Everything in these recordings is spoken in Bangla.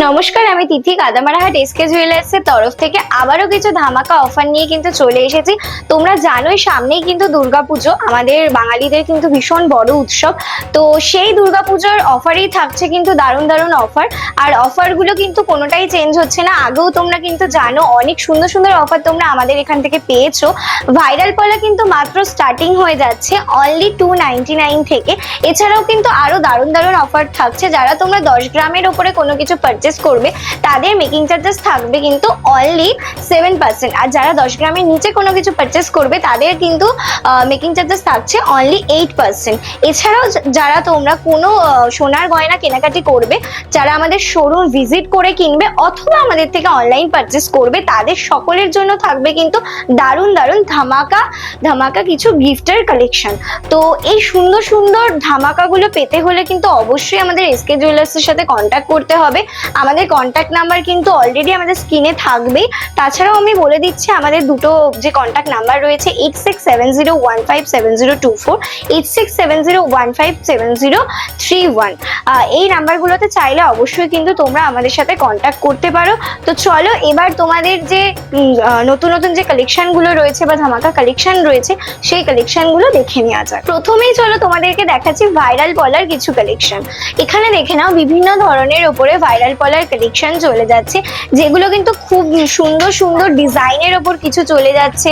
নমস্কার, আমি তিথি কাদামারাহাট এসকে জুয়েলার্সের তরফ থেকে আবারও কিছু ধামাকা অফার নিয়ে কিন্তু চলে এসেছি। তোমরা জানোই সামনেই কিন্তু দুর্গাপুজো, আমাদের বাঙালিদের কিন্তু ভীষণ বড় উৎসব। তো সেই দুর্গাপুজোর অফারেই থাকছে কিন্তু দারুণ দারুণ অফার। আর অফারগুলো কিন্তু কোনোটাই চেঞ্জ হচ্ছে না। আগেও তোমরা কিন্তু জানো অনেক সুন্দর সুন্দর অফার তোমরা আমাদের এখান থেকে পেয়েছো। ভাইরাল পলা কিন্তু মাত্র স্টার্টিং হয়ে যাচ্ছে অনলি 299 থেকে। এছাড়াও কিন্তু আরো দারুণ দারুণ অফার থাকছে। যারা তোমরা 10 গ্রামের উপরে কোনো কিছু পারচেস করবে তাদের মেকিং চার্জেস থাকবে কিন্তু অনলি 7%। আর যারা 10 গ্রামের নিচে কোনো কিছু পারচেস করবে তাদের কিন্তু মেকিং চার্জেস থাকছে অনলি 8%। এছাড়াও যারা তোমরা কোনো সোনার গয়না কেনাকাটি করবে, যারা আমাদের শোরুম ভিজিট করে কিনবে অথবা আমাদের থেকে অনলাইন পারচেস করবে, তাদের সকলের জন্য থাকবে কিন্তু দারুণ দারুণ ধামাকা ধামাকা কিছু গিফটের কালেকশন। তো এই সুন্দর সুন্দর ধামাকাগুলো পেতে হলে কিন্তু অবশ্যই আমাদের এসকে জুয়েলার্সের সাথে কন্ট্যাক্ট করতে হবে। আমাদের কন্ট্যাক্ট নাম্বার কিন্তু অলরেডি আমাদের স্ক্রিনে থাকবেই। তাছাড়াও আমি বলে দিচ্ছি আমাদের দুটো যে কন্ট্যাক্ট নাম্বার রয়েছে 8670157024, 8670157031। এই নাম্বারগুলোতে চাইলে অবশ্যই কিন্তু তোমরা আমাদের সাথে কন্ট্যাক্ট করতে পারো। তো চলো এবার তোমাদের যে নতুন নতুন যে কালেকশনগুলো রয়েছে বা ধামাকা কালেকশন রয়েছে সেই কালেকশনগুলো দেখে নেওয়া যাক। প্রথমেই চলো তোমাদেরকে দেখাচ্ছি ভাইরাল পলার কিছু কালেকশন। এখানে দেখে নাও বিভিন্ন ধরনের ওপরে ভাইরাল পলার কালেকশন চলে যাচ্ছে, যেগুলো কিন্তু খুব সুন্দর সুন্দর ডিজাইনের ওপর কিছু চলে যাচ্ছে।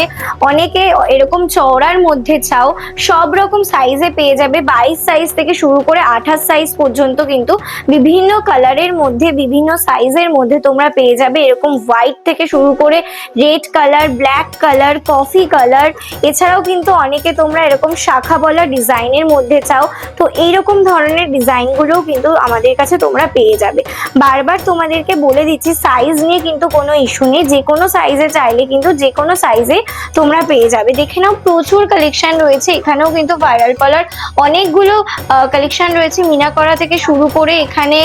অনেকে এরকম চওড়ার মধ্যে চাও, সব রকম সাইজে পেয়ে যাবে। 22 সাইজ থেকে শুরু করে 28 সাইজ পর্যন্ত কিন্তু বিভিন্ন কালারের মধ্যে বিভিন্ন সাইজের মধ্যে তোমরা পেয়ে যাবে। এরকম হোয়াইট থেকে শুরু করে red colour, black colour, coffee colour. এছাড়াও কিন্তু অনেকে তোমরা এরকম শাখা বলা ডিজাইনের মধ্যে চাও, তো এইরকম ধরনের ডিজাইনগুলোও কিন্তু আমাদের কাছে তোমরা পেয়ে যাবে। বারবার তোমাদেরকে বলে দিচ্ছি সাইজ নিয়ে কিন্তু কোনো ইস্যু নেই, যে কোনো সাইজে চাইলে কিন্তু যে কোনো সাইজে তোমরা পেয়ে যাবে। দেখে নাও প্রচুর কালেকশন রয়েছে। এখানেও কিন্তু ভাইরাল পলার অনেকগুলো কালেকশন রয়েছে, মিনা করা থেকে শুরু করে এখানে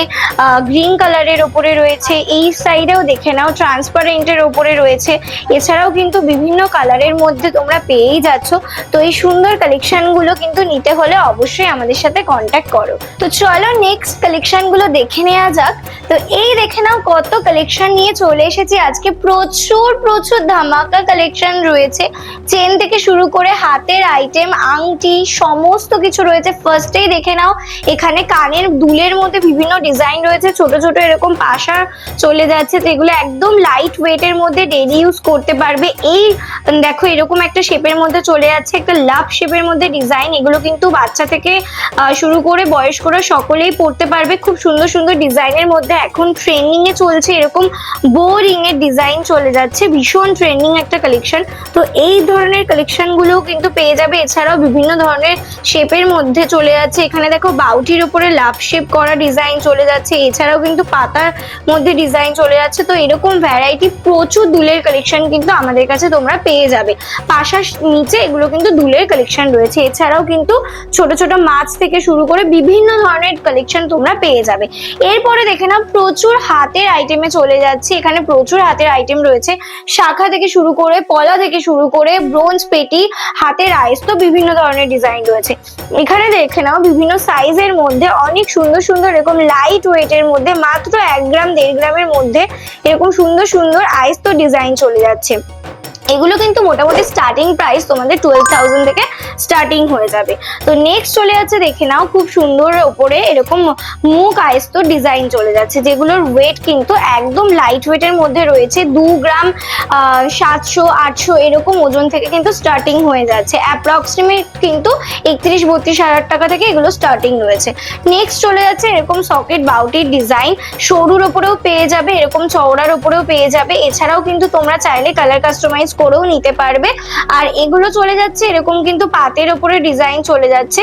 গ্রিন কালারের ওপরে রয়েছে। এই সাইডেও দেখে নাও ট্রান্সপারেন্টের ওপরে রয়েছে। এছাড়াও কিন্তু বিভিন্ন কালারের মধ্যে তোমরা পেয়েই যাচ্ছ। তো এই সুন্দর কালেকশনগুলো কিন্তু নিতে হলে অবশ্যই আমাদের সাথে কন্ট্যাক্ট করো। তো চলো নেক্সট কালেকশনগুলো দেখে নেওয়া যাক। তো এই দেখে নাও কত কালেকশন নিয়ে চলে এসেছি আজকে। প্রচুর প্রচুর ধামাকা কালেকশন রয়েছে, চেন থেকে শুরু করে হাতের আইটেম, আংটি, সমস্ত কিছু রয়েছে। ফার্স্টেই দেখে নাও এখানে কানের দুলের মধ্যে বিভিন্ন ডিজাইন রয়েছে, ছোট ছোট এরকম পাশা চলে যাচ্ছে। তো এগুলো একদম লাইট ওয়েটের মধ্যে ডেইলি ইউজ করতে পারবে। এই দেখো এরকম একটা শেপের মধ্যে চলে যাচ্ছে, একটা লাভ শেপের মধ্যে ডিজাইন। এগুলো কিন্তু বাচ্চা থেকে শুরু করে বয়স্করা সকলেই পড়তে পারবে। খুব সুন্দর সুন্দর ডিজাইনের মধ্যে এখন ট্রেন্ডিং এ চলছে এরকম বো রিং এর ডিজাইন চলে যাচ্ছে, ভীষণ ট্রেন্ডিং একটা কালেকশন। তো এই ধরনের কালেকশন গুলোও কিন্তু পেয়ে যাবে। এছাড়াও বিভিন্ন ধরনের শেপের মধ্যে চলে যাচ্ছে। এখানে দেখো বাউটির উপরে লাভ শেপ করা ডিজাইন চলে যাচ্ছে। এছাড়াও কিন্তু পাতার মধ্যে ডিজাইন চলে যাচ্ছে। তো এরকম ভ্যারাইটি প্রচুর দুলের কালেকশন কিন্তু আমাদের কাছে তোমরা পেয়ে যাবে। পাশার নিচে এগুলো কিন্তু দুলের কালেকশন রয়েছে। এছাড়াও কিন্তু ছোট ছোট মাছ থেকে শুরু করে বিভিন্ন ধরনের কালেকশন তোমরা পেয়ে যাবে। এরপরে দেখে নাও প্রচুর হাতের আইটেমে চলে যাচ্ছে। এখানে প্রচুর হাতের আইটেম রয়েছে, শাখা থেকে শুরু করে পলা থেকে শুরু করে ব্রোঞ্জ পেটি, হাতের আইস, বিভিন্ন ধরনের ডিজাইন রয়েছে। এখানে দেখে নাও বিভিন্ন সাইজের মধ্যে অনেক সুন্দর সুন্দর এরকম লাইট ওয়েটের মধ্যে মাত্র 1 গ্রাম 1.5 গ্রামের মধ্যে এরকম সুন্দর সুন্দর আইস ডিজাইন চলে যাচ্ছে। এগুলো কিন্তু মোটামুটি স্টার্টিং প্রাইস তোমাদের 12,000 থেকে স্টার্টিং হয়ে যাবে। তো নেক্সট চলে যাচ্ছে দেখে নাও খুব সুন্দর ওপরে এরকম মুখ আয়স্ত ডিজাইন চলে যাচ্ছে, যেগুলোর ওয়েট কিন্তু একদম লাইট ওয়েটের মধ্যে রয়েছে। 2 গ্রাম 700-800 এরকম ওজন থেকে কিন্তু স্টার্টিং হয়ে যাচ্ছে। অ্যাপ্রক্সিমেট কিন্তু 31-32 হাজার টাকা থেকে এগুলো স্টার্টিং রয়েছে। নেক্সট চলে যাচ্ছে এরকম সকেট বাউটির ডিজাইন, সরুর ওপরেও পেয়ে যাবে, এরকম চওড়ার ওপরেও পেয়ে যাবে। এছাড়াও কিন্তু তোমরা চাইলে কালার কাস্টমাইজ করেও নিতে পারবে। আর এগুলো চলে যাচ্ছে এরকম কিন্তু পাতের ওপরে ডিজাইন চলে যাচ্ছে,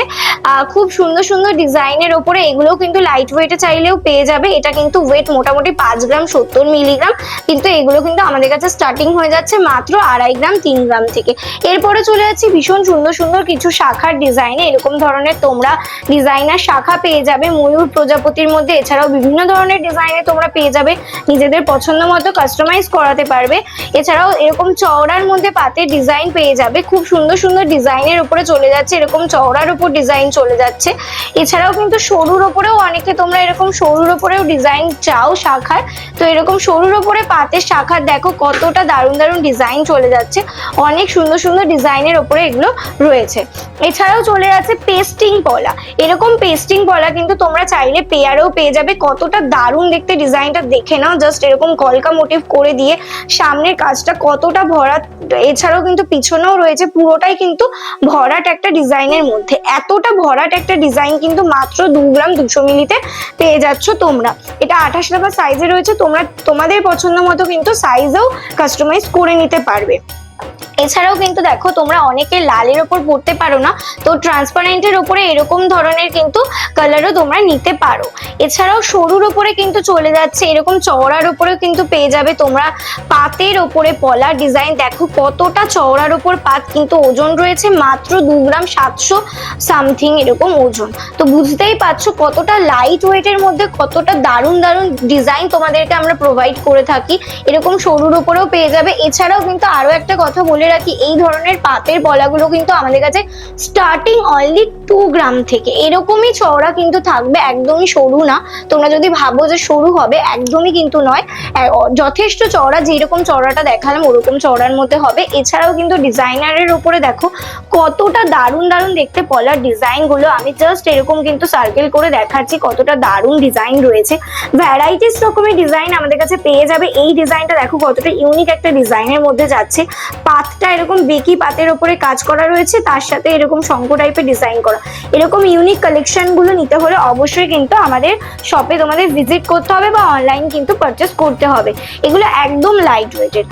খুব সুন্দর সুন্দর ডিজাইনের ওপরে। এগুলো কিন্তু লাইট ওয়েটে চাইলেও পেয়ে যাবে। এটা কিন্তু ওয়েট মোটামুটি 5 গ্রাম 70 মিলিগ্রাম, কিন্তু এগুলো কিন্তু আমাদের কাছে স্টার্টিং হয়ে যাচ্ছে মাত্র 2.5 গ্রাম 3 গ্রাম থেকে। এরপরে চলে যাচ্ছে ভীষণ সুন্দর সুন্দর কিছু শাখার ডিজাইনে। এরকম ধরনের তোমরা ডিজাইনার শাখা পেয়ে যাবে ময়ূর প্রজাপতির মধ্যে। এছাড়াও বিভিন্ন ধরনের ডিজাইনে তোমরা পেয়ে যাবে, নিজেদের পছন্দ মতো কাস্টমাইজ করাতে পারবে। এছাড়াও এরকম চওড়া চওড়ার মধ্যে পাতের ডিজাইন পেয়ে যাবে, খুব সুন্দর সুন্দর ডিজাইনের উপরে চলে যাচ্ছে, এরকম চওড়ার উপর ডিজাইন চলে যাচ্ছে। এছাড়াও কিন্তু সরুর ওপরেও অনেকে তোমরা এরকম সরুর ওপরেও ডিজাইন চাও শাখার, তো এরকম সরুর ওপরে পাতের শাখার দেখো কতটা দারুণ দারুণ ডিজাইন চলে যাচ্ছে, অনেক সুন্দর সুন্দর ডিজাইনের ওপরে এগুলো রয়েছে। এছাড়াও চলে যাচ্ছে পেস্টিং পলা, এরকম পেস্টিং পলা কিন্তু তোমরা চাইলে পেয়ারেও পেয়ে যাবে, কতটা দারুণ দেখতে ডিজাইনটা দেখে নাও, জাস্ট এরকম কলকা মোটিভ করে দিয়ে সামনের কাজটা কতটা ভরাট, এছাড়াও কিন্তু পিছনেও রয়েছে, পুরোটাই কিন্তু ভরাট একটা ডিজাইনের মধ্যে। এতটা ভরাট একটা ডিজাইন কিন্তু মাত্র 2 গ্রাম 200 মিলিতে পেয়ে যাচ্ছ তোমরা। এটা 28 টাকা সাইজে রয়েছে, তোমরা তোমাদের পছন্দ মতো কিন্তু সাইজেও কাস্টমাইজ করে নিতে পারবে। এছাড়াও কিন্তু দেখো তোমরা অনেকে লালের ওপর পরতে পারো না, তো ট্রান্সপারেন্টের ওপরে এরকম ধরনের কিন্তু কালারও তোমরা নিতে পারো। এছাড়াও সরুর ওপরে কিন্তু চলে যাচ্ছে, এরকম চওড়ার ওপরেও কিন্তু পেয়ে যাবে তোমরা পাতের ওপরে পলার ডিজাইন, দেখো কতটা চওড়ার ওপর পাত, কিন্তু ওজন রয়েছে মাত্র 2 গ্রাম 700 সামথিং এরকম ওজন। তো বুঝতেই পারছো কতটা লাইট ওয়েটের মধ্যে কতটা দারুণ দারুণ ডিজাইন তোমাদেরকে আমরা প্রোভাইড করে থাকি, এরকম সরুর ওপরেও পেয়ে যাবে। এছাড়াও কিন্তু আরো একটা কথা বলে রাখি, এই ধরনের পাতের পলাগুলো কিন্তু আমাদের কাছে স্টার্টিং অনলি 2 গ্রাম থেকে, এরকমই চওড়া কিন্তু থাকবে, একদমই সরু না। তোমরা যদি ভাবো যে সরু হবে, একদমই কিন্তু নয়, যথেষ্ট চওড়া, যেরকম চওড়াটা দেখালাম ওরকম চওড়ার মধ্যে হবে। এছাড়াও কিন্তু ডিজাইনারের উপরে দেখো কতটা দারুণ দারুণ দেখতে পলার ডিজাইন গুলো, আমি জাস্ট এরকম কিন্তু সার্কেল করে দেখাচ্ছি, কতটা দারুণ ডিজাইন রয়েছে, ভ্যারাইটিস রকমের ডিজাইন আমাদের কাছে পেয়ে যাবে। এই ডিজাইনটা দেখো কতটা ইউনিক একটা ডিজাইনের মধ্যে যাচ্ছে, পাতটা এরকম বেকি পাতের উপরে কাজ করা রয়েছে, তার সাথে এরকম শঙ্খ টাইপের ডিজাইন করা। এরকম ইউনিক কালেকশন গুলো নিতে হলে অবশ্যই কিন্তু আমাদের শপে তোমাদের ভিজিট করতে হবে বা অনলাইন কিন্তু পারচেস করতে হবে। এগুলো একদম লাইট ওয়েটেড,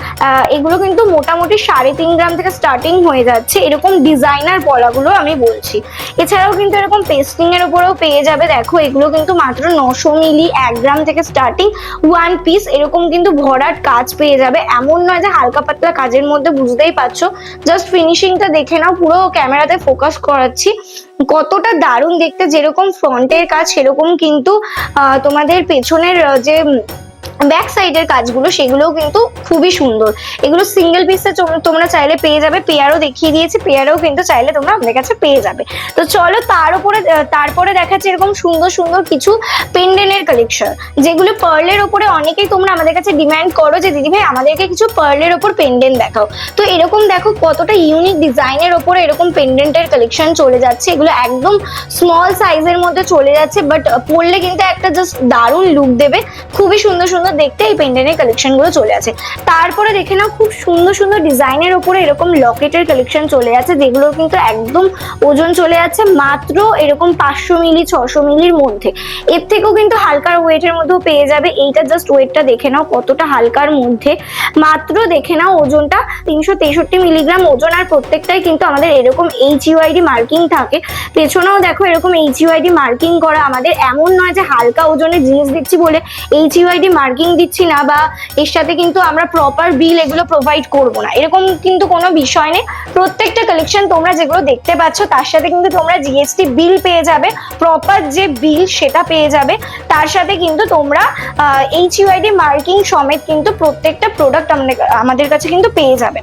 এগুলো কিন্তু মোটামুটি 3.5 গ্রাম থেকে স্টার্টিং হয়ে যাচ্ছে, এরকম ডিজাইনার পলাগুলো আমি বলছি। এছাড়াও কিন্তু এরকম পেস্টিং এর উপরেও পেয়ে যাবে, দেখো এগুলো কিন্তু মাত্র 900 মিলি 1 গ্রাম থেকে স্টার্টিং, 1 পিস এরকম কিন্তু ভরাট কাজ পেয়ে যাবে, এমন নয় যে হালকা পাতলা কাজের মধ্যে, বুঝতেই পারছো। জাস্ট ফিনিশিংটা দেখে নাও, পুরো ক্যামেরাতে ফোকাস করাচ্ছি, কতটা দারুণ দেখতে, যেরকম ফ্রন্টের কাজ সেরকম কিন্তু তোমাদের পেছনের যে ব্যাক সাইডের কাজগুলো সেগুলোও কিন্তু খুবই সুন্দর। এগুলো সিঙ্গেল পিসে তোমরা চাইলে পেয়ে যাবে, পেয়ারও দেখিয়ে দিয়েছি, পেয়ারও কিন্তু চাইলে তোমরা আমাদের কাছে পেয়ে যাবে। তো চলো তারপরে দেখাচ্ছি এরকম সুন্দর সুন্দর কিছু পেন্ডেন্টের কালেকশন, যেগুলো পার্লের ওপরে অনেকেই তোমরা আমাদের কাছে ডিমান্ড করো যে দিদি ভাই আমাদেরকে কিছু পার্লের ওপর পেন্ডেন্ট দেখাও। তো এরকম দেখো কতটা ইউনিক ডিজাইনের ওপরে এরকম পেন্ডেন্টের কালেকশন চলে যাচ্ছে, এগুলো একদম স্মল সাইজের মধ্যে চলে যাচ্ছে, বাট পরলে কিন্তু একটা জাস্ট দারুণ লুক দেবে, খুবই সুন্দর সুন্দর দেখতে এই পেন্ডেন্টের কালেকশন গুলো চলে আছে। তারপরে দেখে নাও খুব সুন্দর সুন্দর ডিজাইনের উপরে এরকম লকেটের কালেকশন চলে আছে, যেগুলো কিন্তু একদম ওজন চলে যাচ্ছে মাত্র এরকম 500 মিলি 600 মিলির মধ্যে, এর থেকেও কিন্তু হালকার ওয়েটের মধ্যেও পেয়ে যাবে। এইটা জাস্ট ওয়েটটা দেখে নাও কতটা হালকার মধ্যে, মাত্র দেখে নাও ওজনটা 363 মিলিগ্রাম ওজন, আর প্রত্যেকটাই কিন্তু আমাদের এরকম HUID মার্কিং থাকে, পেছনেও দেখো এরকম HUID মার্কিং করা, আমাদের এমন নয় যে হালকা ওজনের জিনিস দিচ্ছি বলে HUID মার্কিং দিচ্ছি না, বা এর সাথে কিন্তু আমরা প্রপার বিল এগুলো প্রোভাইড করব না, এরকম কিন্তু কোনো বিষয় নেই। প্রত্যেকটা কালেকশন তোমরা যেগুলো দেখতে পাচ্ছ তার সাথে কিন্তু তোমরা GST বিল পেয়ে যাবে, প্রপার যে বিল সেটা পেয়ে যাবে, তার সাথে কিন্তু তোমরা HUID মার্কিং সমেত কিন্তু প্রত্যেকটা প্রোডাক্ট আমাদের কাছে কিন্তু পেয়ে যাবে।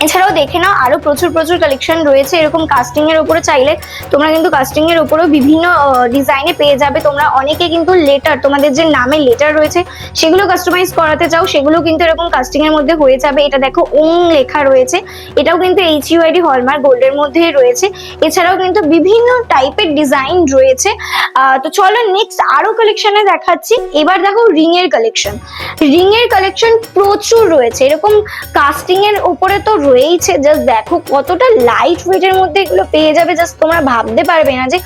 এছাড়াও দেখে নাও আরো প্রচুর প্রচুর কালেকশন রয়েছে, এরকম কাস্টিং এর উপরে চাইলে তোমরা কিন্তু কাস্টিং এর উপরেও বিভিন্ন ডিজাইনে পেয়ে যাবে। তোমরা অনেকে কিন্তু লেটার, তোমাদের যে নামে লেটার রয়েছে সেগুলো কাস্টমাইজ করাতে চাও, সেগুলো কিন্তু এরকম কাস্টিং এর মধ্যে হয়ে যাবে। এটা দেখো ওং লেখা রয়েছে, এটাও কিন্তু HUID হলমার্ক গোল্ডের মধ্যে রয়েছে। এছাড়াও কিন্তু বিভিন্ন টাইপের ডিজাইন রয়েছে। তো চলো নেক্সট আরো কালেকশনে দেখাচ্ছি। এবার দেখো রিং এর কালেকশন, রিং এর কালেকশন প্রচুর রয়েছে, এরকম কাস্টিং এর উপরে তো রয়েছে, জাস্ট দেখো কতটা লাইট ওয়েটের মধ্যে এগুলো পেয়ে যাবে, জাস্ট তোমরা ভাবতে পারবে না যে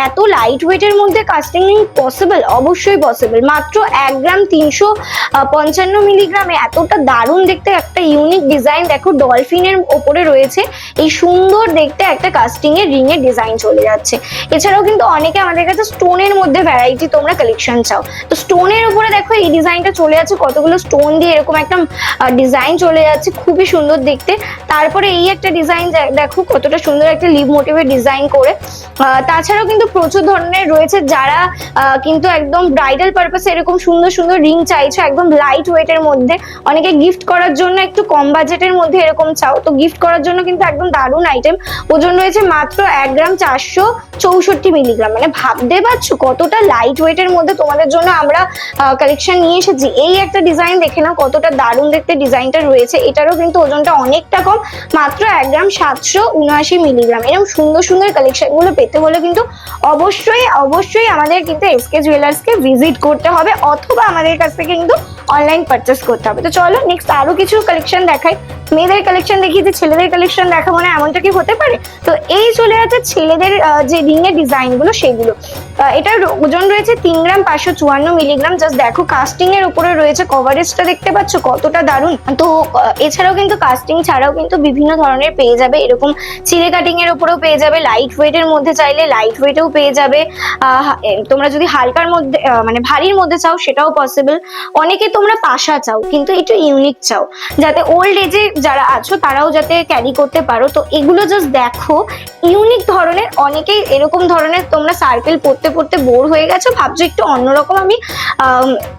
এত লাইট ওয়েটের মধ্যে কাস্টিং পসিবল, অবশ্যই পসিবল। মাত্র 1 গ্রাম 355 মিলিগ্রামে এতটা দারুণ দেখতে একটা ইউনিক ডিজাইন, দেখো ডলফিনের ওপরে রয়েছে, এই সুন্দর দেখতে একটা কাস্টিং এর রিং এর ডিজাইন চলে যাচ্ছে। এছাড়াও কিন্তু অনেকে আমাদের কাছে স্টোনের মধ্যে ভ্যারাইটি তোমরা কালেকশন চাও, তো স্টোনের উপরে দেখো এই ডিজাইনটা চলে যাচ্ছে, কতগুলো স্টোন দিয়ে এরকম একটা ডিজাইন চলে যাচ্ছে, খুবই সুন্দর দেখতে। তারপরে এই একটা ডিজাইন দেখো কতটা সুন্দর একটা লিভ মোটিভের ডিজাইন করে। তাছাড়াও কিন্তু প্রচুর ধরনের রয়েছে যারা কিন্তু একদম ব্রাইডাল পারপাসে এরকম সুন্দর সুন্দর রিং চাইছো একদম লাইট ওয়েটের মধ্যে, অনেকে গিফট করার জন্য একটু কম বাজেটের মধ্যে এরকম চাও, তো গিফট করার জন্য কিন্তু একদম দারুণ আইটেম। ওজন রয়েছে মাত্র 1 গ্রাম 464 মিলিগ্রাম, মানে ভাবতে পারছো কতটা লাইট ওয়েটের মধ্যে তোমাদের জন্য আমরা কালেকশন নিয়ে এসেছি। এই একটা ডিজাইন দেখে নাও কতটা দারুণ দেখতে ডিজাইনটা রয়েছে, এটারও কিন্তু ওজনটা অনেকটা কম, মাত্র 1 গ্রাম 779 মিলিগ্রাম। এরকম সুন্দর সুন্দর কালেকশন গুলো পেতে হলে কিন্তু অবশ্যই অবশ্যই আমাদের কিন্তু এসকে জুয়েলার্সকে ভিজিট করতে হবে, অথবা আমাদের কাছ থেকে কিন্তু অনলাইন পারচেস করতে হবে। তো চলো নেক্সট আরো কিছু কালেকশন দেখাই। মেয়েদের কালেকশন দেখিয়েছি, ছেলেদের কালেকশন দেখাবো না এমনটা কি হতে পারে? তো এই চলে আছে ছেলেদের যে রিং এর ডিজাইন গুলো সেগুলো। এটার ওজন রয়েছে 3 গ্রাম 554 মিলিগ্রাম। জাস্ট দেখো কাস্টিং এর উপরে রয়েছে, কভারেজটা দেখতে পাচ্ছ কতটা দারুণ। তো এছাড়াও কিন্তু কাস্টিং ছাড়াও কিন্তু বিভিন্ন ধরনের পেয়ে যাবে, এরকম চিড়ে কাটিং এর উপরেও পেয়ে যাবে, লাইট ওয়েট এর মধ্যে চাইলে লাইট ওয়েটেও পেয়ে যাবে। তোমরা যদি হালকার মধ্যে মানে ভারীর মধ্যে চাও সেটাও পসিবল। অনেকে তোমরা পাশা চাও কিন্তু একটু ইউনিক চাও, যাতে ওল্ড এজে যারা আছো তারাও যাতে ক্যারি করতে পারো। তো এগুলো জাস্ট দেখো ইউনিক ধরনের, অনেকেই এরকম ধরনের তোমরা সার্কেল পড়তে পড়তে বোর হয়ে গেছো, ভাবছো একটু অন্যরকম আমি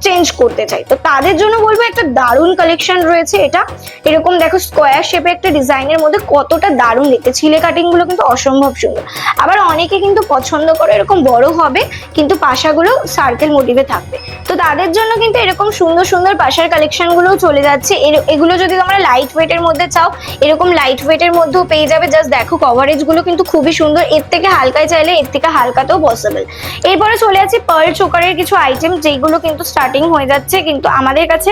চেঞ্জ করতে চাই, তো তাদের জন্য বলবো একটা দারুণ কালেকশন রয়েছে। এটা এরকম দেখো স্কোয়ার শেপে একটা ডিজাইনের মধ্যে কতটা দারুণ দেখতে, ছিলে কাটিং গুলো কিন্তু অসম্ভব সুন্দর। আবার অনেকে কিন্তু পছন্দ করে এরকম বড় হবে কিন্তু পাশাগুলো সার্কেল মোটিভে থাকবে, তো তাদের জন্য কিন্তু এরকম সুন্দর সুন্দর পাশার কালেকশন গুলো চলে যাচ্ছে। এগুলো যদি তোমরা লাইট ওয়েটের মধ্যে চাও এরকম লাইট ওয়েটের মধ্যেও পেয়ে যাবে। জাস্ট দেখো কভারেজ গুলো কিন্তু খুবই সুন্দর, এর থেকে হালকায় চাইলে এর থেকে হালকাতেও পসিবল। এরপরে চলে আছে পার্ল চোকারের কিছু আইটেম, যেগুলো কিন্তু স্টার্টিং হয়ে যাচ্ছে কিন্তু আমাদের কাছে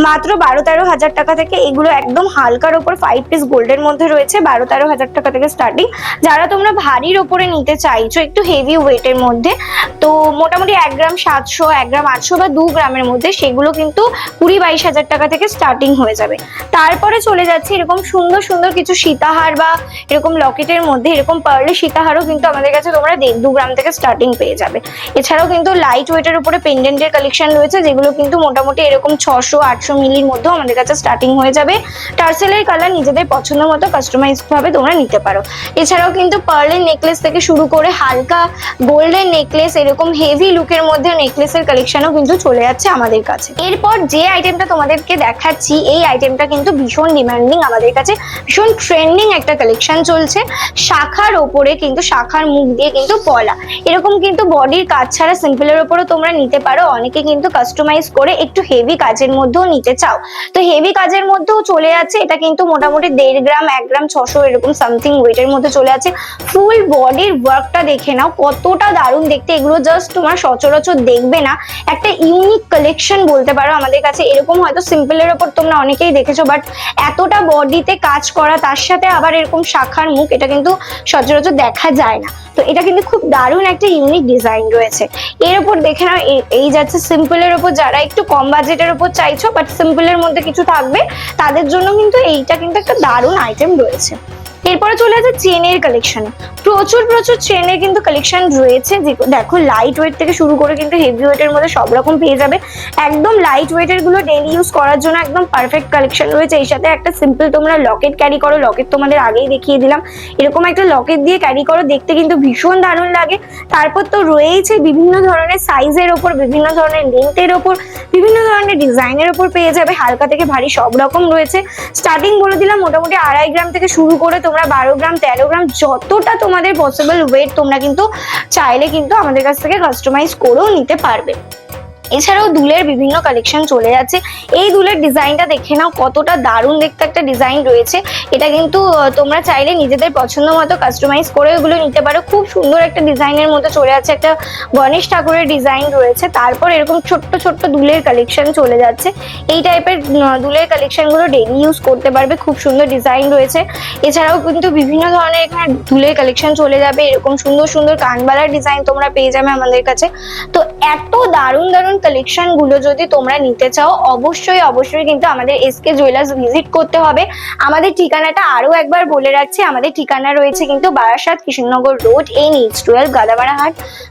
মাত্র 12-13 হাজার টাকা থেকে। এগুলো একদম হালকার ওপর 5 পিস গোল্ডের মধ্যে রয়েছে, 12-13 হাজার টাকা থেকে স্টার্টিং। যারা তোমরা ভারীর ওপরে নিতে চাইছো একটু হেভি ওয়েটের মধ্যে, তো মোটামুটি 1 গ্রাম 700, 1 গ্রাম 800 বা 2 গ্রামের মধ্যে, সেগুলো কিন্তু 20-22 হাজার টাকা থেকে স্টার্টিং হয়ে যাবে। তারপরে চলে যাচ্ছে এরকম সুন্দর সুন্দর কিছু সীতাহার বা এরকম লকেটের মধ্যে, এরকম পার্লের সীতাহারও কিন্তু আমাদের কাছে তোমরা 1.5-2 গ্রাম থেকে স্টার্টিং পেয়ে যাবে। এছাড়াও কিন্তু লাইট ওয়েটের উপরে পেন্ডেন্টের কালেকশন রয়েছে, যেগুলো কিন্তু মোটামুটি এরকম 600-800 মিলির মধ্যেও আমাদের কাছে স্টার্টিং হয়ে যাবে। টার্সেলের কালার নিজেদের পছন্দ মতো কাস্টমাইজড ভাবে তোমরা নিতে পারো। এছাড়াও কিন্তু পার্লের নেকলেস থেকে শুরু করে হালকা গোল্ডের নেকলেস, এরকম হেভি লুকের মধ্যে নেকলেসের কালেকশনও কিন্তু চলে যাচ্ছে আমাদের কাছে। এরপর যে আইটেমটা তোমাদেরকে দেখাচ্ছি, এই আইটেমটা কিন্তু ভীষণ ডিমান্ডিং আমাদের কাছে, ভীষণ ট্রেন্ডিং একটা কালেকশন চলছে। শাখার ওপরে কিন্তু শাখার মুখ দিয়ে কিন্তু পলা, এরকম কিন্তু বডির কাজ ছাড়া সিম্পলের ওপরও তোমরা নিতে পারো। অনেকে কিন্তু কাস্টমাইজ করে একটু হেভি কাজের মধ্যেও নিতে চাও, তো হেভি কাজের মধ্যেও চলে যাচ্ছে। এটা কিন্তু মোটামুটি 1.5 গ্রাম 1 গ্রাম 600 এরকম সামথিং ওয়েটের মধ্যে চলে আছে। ফুল বডির ওয়ার্কটা দেখে নাও কতটা দারুণ দেখতে, এগুলো জাস্ট তোমার সচরাচর দেখবে না, একটা ইউনিক কালেকশন বলতে পারো আমাদের কাছে। এরকম হয়তো সিম্পলের ওপর তোমরা অনেকেই দেখেছো, বাট এতটা বডিতে কাজ করা তার সাথে আবার এরকম শাখার মুখ, এটা কিন্তু সচরাচর দেখা যায় না। তো এটা কিন্তু খুব দারুণ একটা ইউনিক ডিজাইন রয়েছে। এর উপর দেখে নাও এই যাচ্ছে সিম্পলের উপর, যারা একটু কম বাজেটের উপর চাইছো বাট সিম্পলের মধ্যে কিছু থাকবে তাদের জন্য কিন্তু এইটা কিন্তু একটা দারুণ আইটেম রয়েছে। এরপরে চলে আসে চেনের কালেকশন, প্রচুর প্রচুর চেনের কিন্তু কালেকশন রয়েছে। দেখো লাইট ওয়েট থেকে শুরু করে কিন্তু হেভি ওয়েটের মধ্যে সব রকম পেয়ে যাবে। একদম লাইট ওয়েটের গুলো ডেইলি ইউজ করার জন্য একদম পারফেক্ট কালেকশন রয়েছে। এই সাথে একটা সিম্পল তোমরা লকেট ক্যারি করো, লকেট তোমাদের আগেই দেখিয়ে দিলাম, এরকম একটা লকেট দিয়ে ক্যারি করো, দেখতে কিন্তু ভীষণ দারুণ লাগে। তারপর তো রয়েছে বিভিন্ন ধরনের সাইজের ওপর, বিভিন্ন ধরনের লেন্থের ওপর, বিভিন্ন ধরনের ডিজাইনের ওপর পেয়ে যাবে, হালকা থেকে ভারী সব রকম রয়েছে। স্টার্টিং বলে দিলাম মোটামুটি 2.5 গ্রাম থেকে শুরু করে তোমরা 12 গ্রাম 13 গ্রাম যতটা তোমাদের পসিবল ওয়েট তোমরা কিন্তু চাইলে কিন্তু আমাদের কাছ থেকে কাস্টমাইজ করেও নিতে পারবে। এছাড়াও দুলের বিভিন্ন কালেকশন চলে যাচ্ছে। এই দুলের ডিজাইনটা দেখে নাও কতটা দারুণ দেখতে একটা ডিজাইন রয়েছে। এটা কিন্তু তোমরা চাইলে নিজেদের পছন্দ মতো কাস্টমাইজ করে এগুলো নিতে পারো। খুব সুন্দর একটা ডিজাইনের মধ্যে চলে যাচ্ছে, একটা গণেশ ঠাকুরের ডিজাইন রয়েছে। তারপর এরকম ছোট্ট ছোট্ট দুলের কালেকশন চলে যাচ্ছে। এই টাইপের দুলের কালেকশনগুলো ডেইলি ইউজ করতে পারবে, খুব সুন্দর ডিজাইন রয়েছে। এছাড়াও কিন্তু বিভিন্ন ধরনের এখানে দুলের কালেকশন চলে যাবে, এরকম সুন্দর সুন্দর কানবালার ডিজাইন তোমরা পেয়ে যাবে আমাদের কাছে। তো এত দারুণ দারুণ কালেকশন গুলো যদি তোমরা নিতে চাও অবশ্যই অবশ্যই কিন্তু আমাদের এসকে জুয়েলার্স ভিজিট করতে হবে। আমাদের ঠিকানাটা আরো একবার বলে রাখছি, আমাদের ঠিকানা রয়েছে কিন্তু বারাসাত কৃষ্ণনগর রোড NH12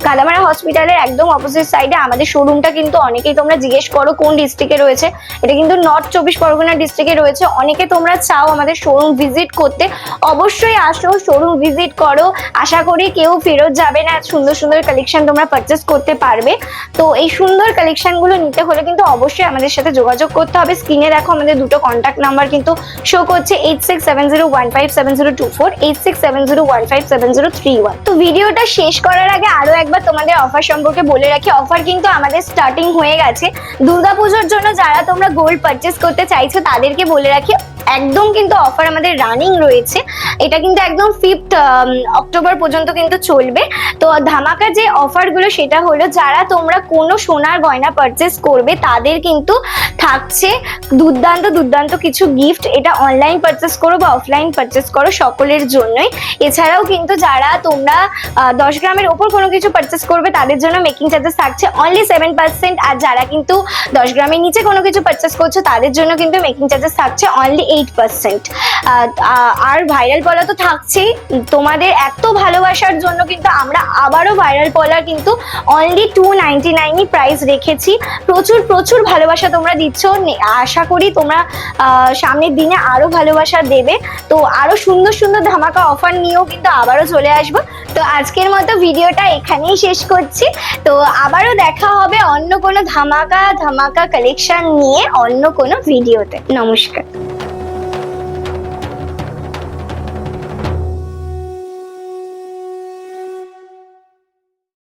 গাদামারা হসপিটালের একদম অপোজিট সাইডে আমাদের শোরুমটা। কিন্তু অনেকেই তোমরা জিজ্ঞেস করো কোন ডিস্ট্রিক্টে রয়েছে, এটা কিন্তু নর্থ 24 পরগনা ডিস্ট্রিক্টে রয়েছে। অনেকে তোমরা চাও আমাদের শোরুম ভিজিট করতে, অবশ্যই আসো, শোরুম ভিজিট করো। আশা করি কেউ ফেরত যাবে না, সুন্দর সুন্দর কালেকশন তোমরা পারচেস করতে পারবে। তো এই সুন্দর কালেকশন গুলো নিতে হলে কিন্তু অবশ্যই আমাদের সাথে যোগাযোগ করতে হবে। স্ক্রিনে দেখো আমাদের দুটো কন্ট্যাক্ট নাম্বার কিন্তু শো করছে, 8670157024, 8670157031। তো ভিডিওটা শেষ করার আগে আরো একবার তোমাদের অফার সম্পর্কে বলে রাখি। অফার কিন্তু আমাদের স্টার্টিং হয়ে গেছে দুর্গাপুজোর জন্য। যারা তোমরা গোল্ড পারচেস করতে চাইছো তাদেরকে বলে রাখি একদম কিন্তু অফার আমাদের রানিং রয়েছে। এটা কিন্তু একদম 5th অক্টোবর পর্যন্ত কিন্তু চলবে। তো ধামাকা যে অফার গুলো সেটা হলো, যারা তোমরা কোনো সোনার গয়না পারচেস করবে তাদের কিন্তু থাকছে দুর্দান্ত দুর্দান্ত কিছু গিফট। এটা অনলাইন পারচেস করো বা অফলাইন পারচেস করো সকলের জন্যই। এছাড়াও কিন্তু যারা তোমরা 10 গ্রামের ওপর কোনো কিছু পারচেস করবে তাদের জন্য মেকিং চার্জেস থাকছে অনলি 7%। আর যারা কিন্তু 10 গ্রামের নিচে কোনো কিছু পারচেস করছো তাদের জন্য কিন্তু মেকিং চার্জেস থাকছে অনলি 8%। আর ভাইরাল পলা তো থাকছেই। তোমাদের এত ভালোবাসার জন্য কিন্তু আমরা আবারও ভাইরাল পলার কিন্তু অনলি 299 প্রাইস রেখেছি। প্রচুর প্রচুর ভালোবাসা তোমরা দিচ্ছ, আশা করি তোমরা সামনের দিনে আরো ভালোবাসা দেবে। তো আরো সুন্দর সুন্দর ধামাকা অফার নিয়েও কিন্তু আবারও চলে আসবো। তো আজকের মতো ভিডিওটা এখানেই শেষ করছি। তো আবারও দেখা হবে অন্য কোনো ধামাকা কালেকশন নিয়ে অন্য কোনো ভিডিওতে। নমস্কার।